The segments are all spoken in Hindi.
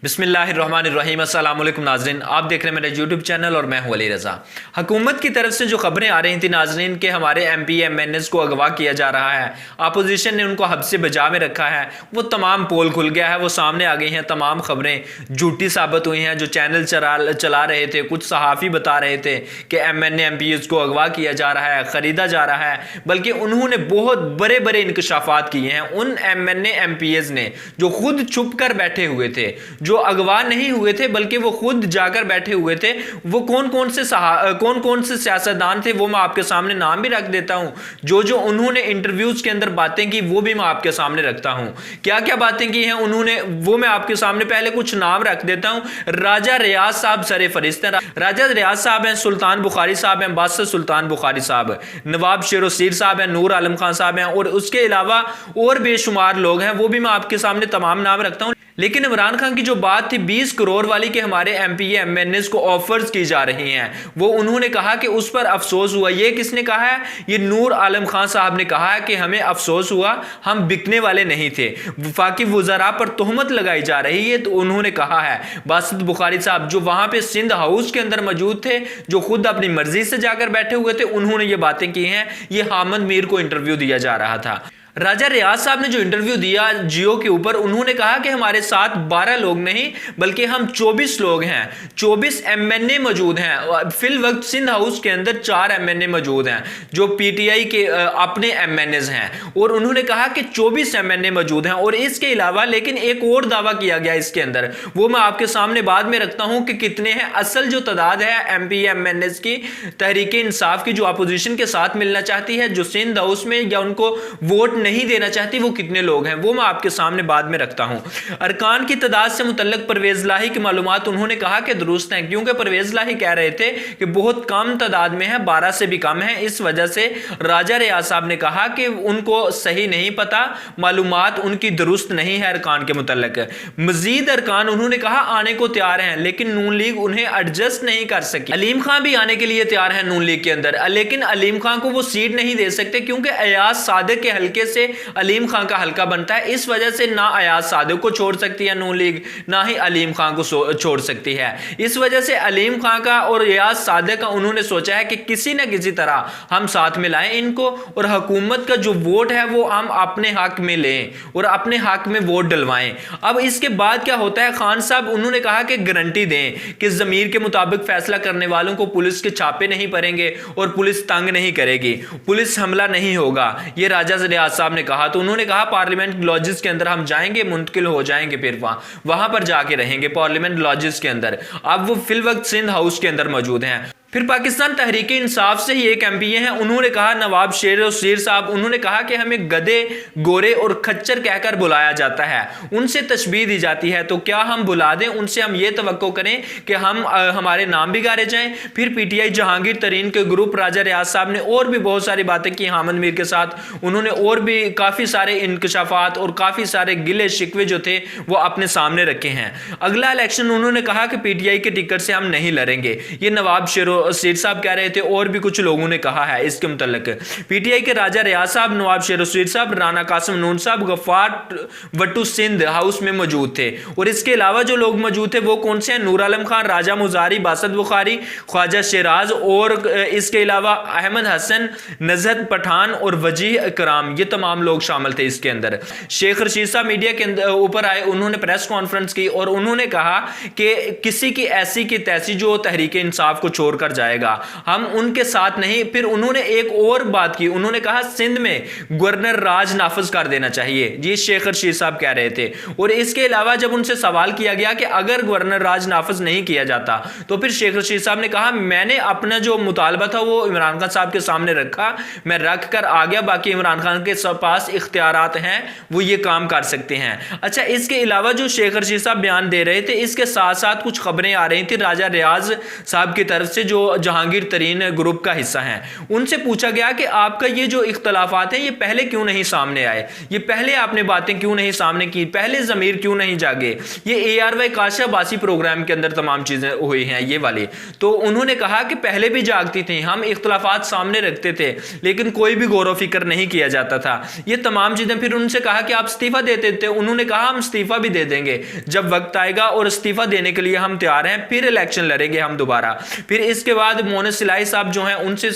बिस्मिल्लाहिर्रहमानिर्रहीम। अस्सलाम वालेकुम नाज़रीन, आप देख रहे हैं मेरा यूट्यूब चैनल और मैं हूं अली रज़ा। हुकूमत की तरफ से जो खबरें आ रही थी नाज़रीन के हमारे MP MNS को अगवा किया जा रहा है, अपोजिशन ने उनको हब्से बजा में रखा है, वो तमाम पोल खुल गया है, वो सामने आ गई हैं। तमाम खबरें झूठी साबित हुई हैं। जो चैनल चला रहे थे, कुछ सहाफ़ी बता रहे थे कि MNA MPs को अगवा किया जा रहा है, ख़रीदा जा रहा है, बल्कि उन्होंने बहुत बड़े बड़े इंकशाफात किए हैं उन MNA MPs ने जो खुद छुप कर बैठे हुए थे, जो अगवा नहीं हुए थे बल्कि वो खुद जाकर बैठे हुए थे। वो कौन कौन से सियासतदान थे वो मैं आपके सामने नाम भी रख देता हूं। जो उन्होंने इंटरव्यूज के अंदर बातें की वो भी मैं आपके सामने रखता हूं। क्या क्या बातें की हैं उन्होंने वो मैं आपके सामने पहले कुछ नाम रख देता हूं। राजा रियाज साहब सरे फरिश्ते हैं। राजा रियाज साहब हैं, सुल्तान बुखारी साहब हैं, बादशाह सुल्तान बुखारी साहब, नवाब शेरोसीर साहब हैं, नूर आलम खान साहब हैं, और उसके अलावा और बेशुमार लोग हैं। वो भी मैं आपके सामने तमाम नाम रखता हूं। लेकिन इमरान खान की जो बात थी 20 करोड़ वाली के हमारे MP MNS को ऑफर्स की जा रही हैं, वो उन्होंने कहा कि उस पर अफसोस हुआ। ये किसने कहा है? ये नूर आलम खान साहब ने कहा है कि हमें अफसोस हुआ, हम बिकने वाले नहीं थे। वफाकी वज़रा पर तोहमत लगाई जा रही है, तो उन्होंने कहा है। बादशाह बुखारी साहब जो वहां पे सिंध हाउस के अंदर मौजूद थे, जो खुद अपनी मर्जी से जाकर बैठे हुए थे, उन्होंने ये बातें की हैं। ये हामिद मीर को इंटरव्यू दिया जा रहा था। राजा रियाज साहब ने जो इंटरव्यू दिया जियो के ऊपर, उन्होंने कहा कि हमारे साथ 12 लोग नहीं बल्कि हम 24 लोग हैं, 24 MNA मौजूद हैं। फिल वक्त सिंध हाउस के अंदर 4 MNA मौजूद हैं जो PTI के अपने MNAs हैं, और उन्होंने कहा कि 24 MNA मौजूद हैं। और इसके अलावा लेकिन एक और दावा किया गया इसके अंदर, वो मैं आपके सामने बाद में रखता हूं कि कितने हैं। असल जो तादाद है MP MNAs की, तहरीक इंसाफ की जो अपोजिशन के साथ मिलना चाहती है, जो सिंध हाउस में या उनको वोट नहीं देना चाहती, वो कितने लोग हैं वो मैं आपके सामने बाद में रखता हूं। अरकान की तादाद से मुतल्लिक परवेज लाही की मालूमात उन्होंने कहा कि दुरुस्त हैं, क्योंकि परवेज लाही कह रहे थे कि बहुत कम तादाद में है, 12 से भी कम है। इस वजह से राजा रियाज साहब ने कहा कि उनको सही नहीं पता, मालूमात उनकी दुरुस्त नहीं है अरकान के मुतल्लिक। मजीद अरकान उन्होंने कहा आने को तैयार हैं, लेकिन नून लीग उन्हें एडजस्ट नहीं कर सकी। अलीम खान भी आने के लिए तैयार है नून लीग के अंदर, लेकिन अलीम खान को वो सीट नहीं दे सकते, क्योंकि अयाज सादिक के हल्के से अलीम खान का हल्का बनता है। इस वजह से ना अयाज सादिक को छोड़ सकती है नून लीग, ना ही अलीम खान को छोड़ सकती है। इस वजह से अलीम खान का और अयाज सादिक का उन्होंने सोचा है कि किसी न किसी तरह हम साथ में लाएं इनको, और हुकूमत का जो वोट है वो हम अपने हक में लें और अपने हक में वोट डलवाएं। अब इसके बाद क्या होता है, खान साहब उन्होंने कहा कि गारंटी दें कि ज़मीर के मुताबिक फैसला करने वालों को पुलिस के छापे नहीं पड़ेंगे और पुलिस तंग नहीं करेगी, पुलिस हमला नहीं होगा। ये राजा रियाज साहब ने कहा। तो उन्होंने कहा पार्लियामेंट लॉजेस के अंदर हम जाएंगे, मुंतकिल हो जाएंगे, फिर वहां पर जाके रहेंगे पार्लियामेंट लॉजेस के अंदर। अब वो फिल वक्त सिंध हाउस के अंदर मौजूद हैं। फिर पाकिस्तान तहरीक इंसाफ से ही एक MPA हैं, उन्होंने कहा नवाब शेरोसीर साहब, उन्होंने कहा कि हमें गधे, गोरे और खच्चर कहकर बुलाया जाता है, उनसे तशबीह दी जाती है, तो क्या हम बुला दें उनसे, हम ये तवक्को करें कि हमारे नाम भी गारे जाएं। फिर PTI जहांगीर तरीन के ग्रुप राजा रियाज साहब ने और भी बहुत सारी बातें की हामिद मीर के साथ। उन्होंने और भी काफ़ी सारे इंकशाफात और काफ़ी सारे गिले शिकवे जो थे वो अपने सामने रखे हैं। अगला इलेक्शन उन्होंने कहा कि PTI के टिकट से हम नहीं लड़ेंगे, ये नवाब शेरोसीर साहब कह रहे थे, और भी कुछ लोगों ने कहा है इसके मुतल्लिक। PTI के राजा रियाज साहब, नवाब शेरोसीर साहब, राना कासिम नून साहब गफ्फार वट्टू सिंध हाउस में मौजूद थे। और इसके अलावा जो लोग मौजूद थे वो कौन से हैं? नूर आलम खान, राजा मुजारी, बासत बुखारी, ख्वाजा शेराज, और इसके अलावा अहमद हसन, नजहत पठान और वजीह इकराम, ये तमाम लोग शामिल थे इसके अंदर। शेख रशीद साहब मीडिया के ऊपर आए, उन्होंने प्रेस कॉन्फ्रेंस की और उन्होंने कहा कि किसी की ऐसी की तैसी जो तहरीक इंसाफ को छोड़कर जाएगा, हम उनके साथ नहीं। फिर उन्होंने एक और बात की, उन्होंने कहा सिंध में गवर्नर राज नाफिज कर देना चाहिए, ये शेख रशीद साहब कह रहे थे। और इसके अलावा जब उनसे सवाल किया गया कि अगर गवर्नर राज नाफिज नहीं किया जाता, तो फिर शेख रशीद साहब ने कहा मैंने अपना जो मुतालबा था वो इमरान खान साहब के सामने रखा, मैं रख कर आ गया, बाकी इमरान खान के पास इख्तियारात हैं, वो ये काम कर सकते हैं। अच्छा, इसके अलावा जो शेख रशीद साहब बयान दे रहे थे, इसके साथ साथ कुछ खबरें आ रही थी राजा रियाज साहब की तरफ से, जो जो जहांगीर तरीन ग्रुप का हिस्सा हैं, उनसे पूछा गया कि आपका ये जो इख्तलाफात हैं ये पहले क्यों नहीं सामने आए, ये पहले आपने बातें क्यों नहीं सामने की, पहले ज़मीर क्यों नहीं जागे, ये ARY काशा बासी प्रोग्राम के अंदर तमाम चीज़ें हुई हैं ये वाली। तो उन्होंने कहा कि पहले भी जागती थी, हम इख्तलाफात सामने रखते थे लेकिन कोई भी गौर व फिक्र नहीं किया जाता था, ये तमाम चीज़ें। फिर उनसे कहा कि आप इस्तीफ़ा देते थे, उन्होंने कहा हम इस्तीफ़ा भी दे देंगे जब वक्त आएगा और इस्तीफ़ा देने के लिए हम तैयार हैं, फिर इलेक्शन लड़ेंगे हम दोबारा। फिर इसके बाद मोनिस सिलाई साहब जो हैं उनसे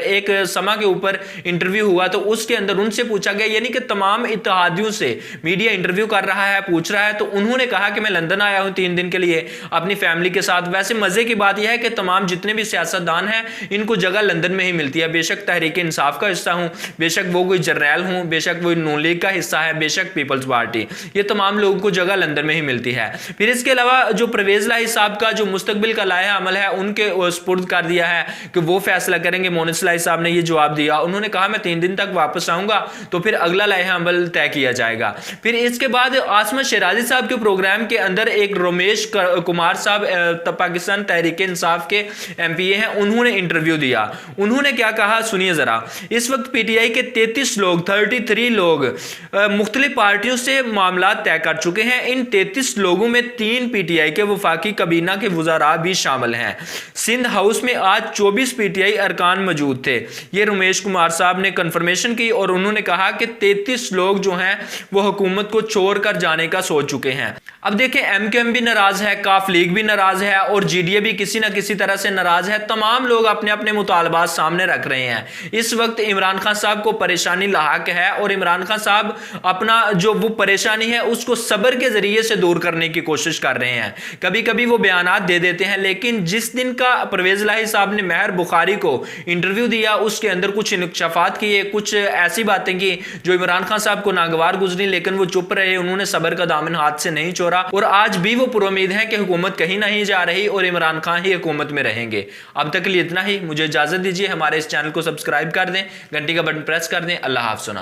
एक समा के ऊपर इंटरव्यू हुआ, तो उसके अंदर उनसे पूछा गया, यानी कि तमाम इत्तेहादियों से मीडिया इंटरव्यू कर रहा है, पूछ रहा है, तो उन्होंने कहा कि मैं लंदन आया हूं 3 दिन के लिए अपनी फैमिली के साथ। वैसे मजे की बात यह है कि तमाम जितने भी सियासतदान हैं इनको जगह लंदन में ही मिलती है, बेशक तहरीक इंसाफ का हिस्सा हूं, बेशक वो कोई जर्नैल हूं, बेशक वो नून लीग का हिस्सा है, बेशक पीपल्स पार्टी, ये तमाम लोगों को जगह लंदन में ही मिलती है। फिर इसके अलावा जो परवेज लाही साहब का जो मुस्तकबिल का लाया अमल है उनके सुपुर्द कर दिया है कि वो फैसला करेंगे। मोनिस लाही साहब ने ये जवाब दिया, उन्होंने कहा मैं 3 दिन तक वापस आऊंगा तो फिर अगला लाया अमल तय किया जाएगा। फिर इसके बाद आसमा शिराजी साहब के प्रोग्राम के अंदर एक रमेश कुमार साहब पाकिस्तान तहरीक इंसाफ के MPA हैं, उन्होंने इंटरव्यू दिया। उन्होंने क्या कहा सुनिए जरा। इस वक्त PTI के 33 लोग 33 लोग मुख्तलिफ पार्टियों से मामला तय कर चुके हैं। इन 33 लोगों में 3 PTI के वफाकी कबीना के वज़ारा भी शामिल हैं। सिंध हाउस में आज 24 PTI अरकान मौजूद थे, ये रमेश कुमार साहब ने कंफर्मेशन की और उन्होंने कहा कि 33 लोग जो हैं वो हुकूमत को छोड़ कर जाने का सोच चुके हैं। अब देखें MQM भी नाराज है, काफ लीग भी नाराज है और GDA भी किसी ना किसी तरह से नाराज है। तमाम लोग अपने अपने मुतालबात सामने रख रहे हैं। इस वक्त इमरान खान साहब को परेशानी लाहक है और इमरान खान साहब अपना जो वो परेशानी है उसको सब्र के जरिए से दूर करने की कोशिश कर रहे हैं। कभी कभी वो बयानात दे देते हैं, लेकिन जिस दिन का परवेज लाही साहब ने महर बुखारी को इंटरव्यू दिया उसके अंदर कुछ इंकशाफात किए, कुछ ऐसी बातें की जो इमरान खान साहब को नागवार गुजरी, लेकिन वो चुप रहे, उन्होंने सब्र का दामन हाथ से नहीं छोड़ा और आज भी वो पुरुम्मीद हैं कि हुकूमत कहीं नहीं जा रही और इमरान खान ही हुकूमत में रहेंगे। अब तक के लिए इतना ही, मुझे इजाजत दीजिए। हमारे इस चैनल को सब्सक्राइब कर दें, घंटी का बटन प्रेस कर दें। अल्लाह हाफ़िज़।